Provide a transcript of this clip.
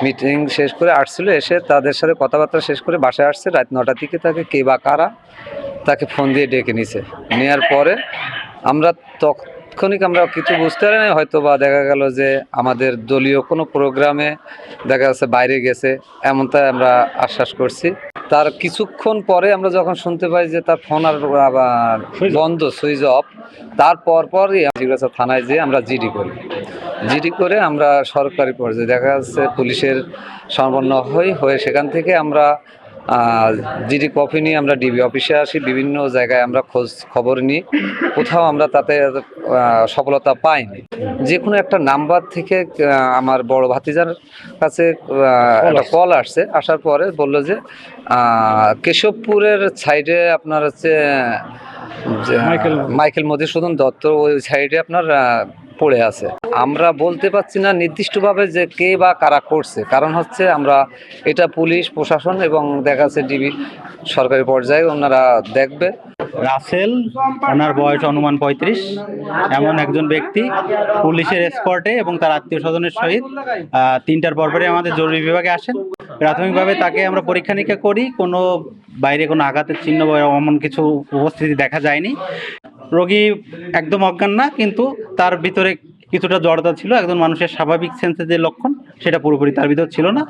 Meeting শেষ করে আসছিল, এসে তাদের সাথে কথাবার্তা শেষ করে বাসায় আসছে। রাত 9টার দিকে তাকে কে বা কারা তাকে ফোন দিয়ে ডেকে নিছে। নেওয়ার পরে আমরা তাৎক্ষণিক আমরা কিছু বুঝতে পারি না, হয়তো বা দেখা গেল যে আমাদের দলীয় কোনো প্রোগ্রামে দেখা যাচ্ছে বাইরে গেছে, এমনটাই আমরা আশ্বাস করছি। তার কিছুক্ষণ পরে আমরা যখন শুনতে পাই যে তার ফোন আর বন্ধ, সুইচ অফ, তারপরই জিজ্ঞাসা থানায় যেয়ে আমরা জিডি করে আমরা সরকারি পর্যায়ে দেখা যাচ্ছে পুলিশের সমন্বয় হয়ে সেখান থেকে আমরা জিডি কপি নিয়ে আমরা ডিবি অফিসে আসি। বিভিন্ন জায়গায় আমরা খোঁজ খবর নিই, কোথাও আমরা তাতে সফলতা পাইনি। যে কোনো একটা নাম্বার থেকে আমার বড় ভাতিজার কাছে একটা কল আসছে। আসার পরে বলল যে কেশবপুরের সাইডে আপনার হচ্ছে মাইকেল মধুসূদন দত্ত ওই সাইডে আপনার পড়ে আছে। আমরা বলতে পারছি না নির্দিষ্টভাবে যে কে বা কারা করছে, কারণ হচ্ছে আমরা এটা পুলিশ প্রশাসন এবং দেখা যাচ্ছে ডিবি সরকারি পর্যায়ে ওনারা দেখবে। রাসেল, ওনার বয়স অনুমান 35, এমন একজন ব্যক্তি পুলিশের এসকর্টে এবং তার আত্মীয় স্বজনের সহিত 3টার পরপরই আমাদের জরুরি বিভাগে আসেন। প্রাথমিকভাবে তাকে আমরা পরীক্ষা নিরীক্ষা করি, কোনো বাইরে কোনো আঘাতের চিহ্ন বা এমন কিছু উপস্থিতি দেখা যায়নি। রোগী একদম অজ্ঞান না, কিন্তু তার ভিতরে কিছুটা জড়তা ছিল। একজন মানুষের স্বাভাবিক সেন্সের যে লক্ষণ সেটা পুরোপুরি তার ভিতর ছিল না।